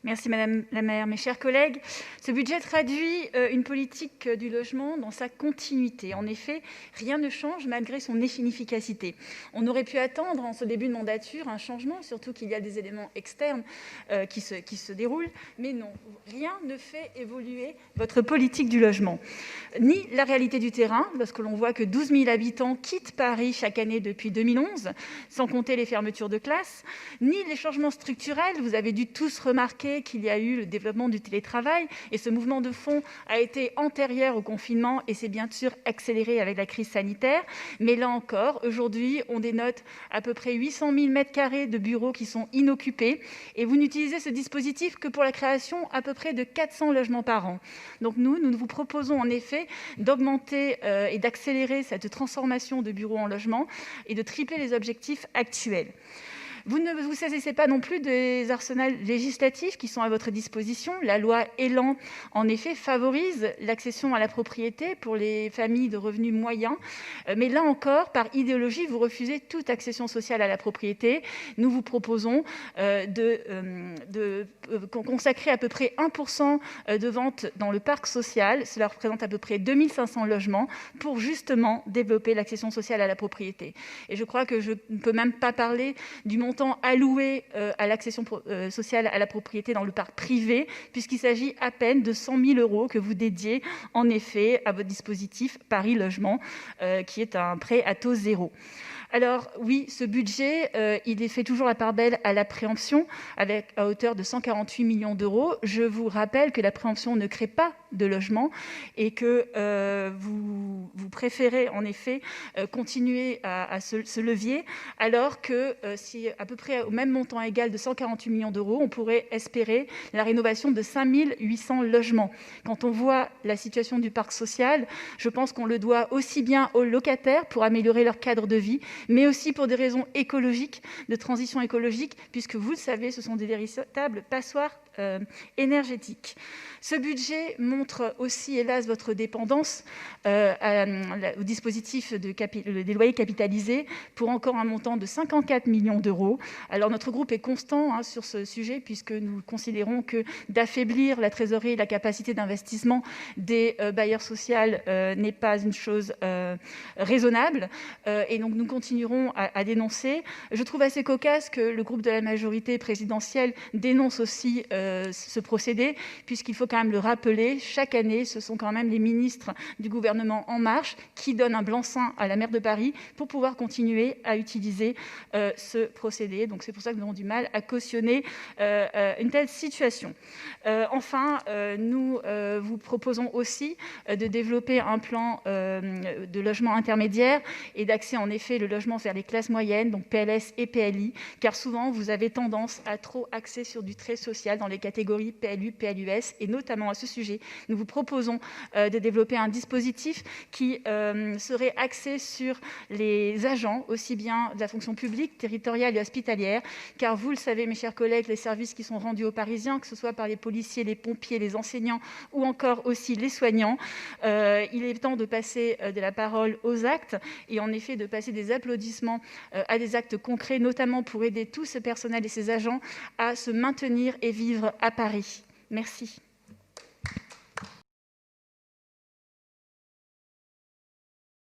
Merci Madame la maire. Mes chers collègues, ce budget traduit une politique du logement dans sa continuité. En effet, rien ne change malgré son inefficacité. On aurait pu attendre en ce début de mandature un changement, surtout qu'il y a des éléments externes qui se déroulent, mais non, rien ne fait évoluer votre politique du logement. Ni la réalité du terrain, lorsque l'on voit que 12 000 habitants quittent Paris chaque année depuis 2011, sans compter les fermetures de classes, ni les changements structurels. Vous avez dû tous remarquer qu'il y a eu le développement du télétravail et ce mouvement de fond a été antérieur au confinement et s'est bien sûr accéléré avec la crise sanitaire. Mais là encore, aujourd'hui, on dénote à peu près 800 000 m² de bureaux qui sont inoccupés et vous n'utilisez ce dispositif que pour la création à peu près de 400 logements par an. Donc nous vous proposons en effet d'augmenter et d'accélérer cette transformation de bureaux en logements et de tripler les objectifs actuels. Vous ne vous saisissez pas non plus des arsenals législatifs qui sont à votre disposition. La loi ÉLAN, en effet, favorise l'accession à la propriété pour les familles de revenus moyens. Mais là encore, par idéologie, vous refusez toute accession sociale à la propriété. Nous vous proposons de consacrer à peu près 1% de ventes dans le parc social. Cela représente à peu près 2500 logements pour justement développer l'accession sociale à la propriété. Et je crois que je ne peux même pas parler du montant alloué à l'accession sociale à la propriété dans le parc privé, puisqu'il s'agit à peine de 100 000 € que vous dédiez en effet à votre dispositif Paris Logement, qui est un prêt à taux zéro. Alors oui, ce budget, il fait toujours la part belle à la préemption, à hauteur de 148 millions d'euros. Je vous rappelle que la préemption ne crée pas de logement et que vous préférez en effet continuer à ce levier, alors que si à peu près au même montant égal de 148 millions d'euros, on pourrait espérer la rénovation de 5 800 logements. Quand on voit la situation du parc social, je pense qu'on le doit aussi bien aux locataires pour améliorer leur cadre de vie, mais aussi pour des raisons écologiques, de transition écologique, puisque vous le savez, ce sont des véritables passoires énergétiques. Ce budget montre aussi, hélas, votre dépendance au dispositif des loyers capitalisés pour encore un montant de 54 millions d'euros. Alors notre groupe est constant sur ce sujet, puisque nous considérons que d'affaiblir la trésorerie et la capacité d'investissement des bailleurs sociaux n'est pas une chose raisonnable. Et donc nous continuerons à dénoncer. Je trouve assez cocasse que le groupe de la majorité présidentielle dénonce aussi ce procédé, puisqu'il faut quand même le rappeler, chaque année, ce sont quand même les ministres du gouvernement En Marche qui donnent un blanc-seing à la maire de Paris pour pouvoir continuer à utiliser ce procédé. Donc c'est pour ça que nous avons du mal à cautionner une telle situation. Enfin, nous vous proposons aussi de développer un plan de logement intermédiaire et d'accès en effet le logement vers les classes moyennes, donc PLS et PLI, car souvent vous avez tendance à trop axer sur du très social dans les catégories PLU, PLUS, et notamment à ce sujet, nous vous proposons de développer un dispositif qui serait axé sur les agents, aussi bien de la fonction publique, territoriale et hospitalière, car vous le savez, mes chers collègues, les services qui sont rendus aux Parisiens, que ce soit par les policiers, les pompiers, les enseignants ou encore aussi les soignants, il est temps de passer de la parole aux actes et en effet de passer des applaudissements à des actes concrets, notamment pour aider tout ce personnel et ces agents à se maintenir et vivre à Paris. Merci.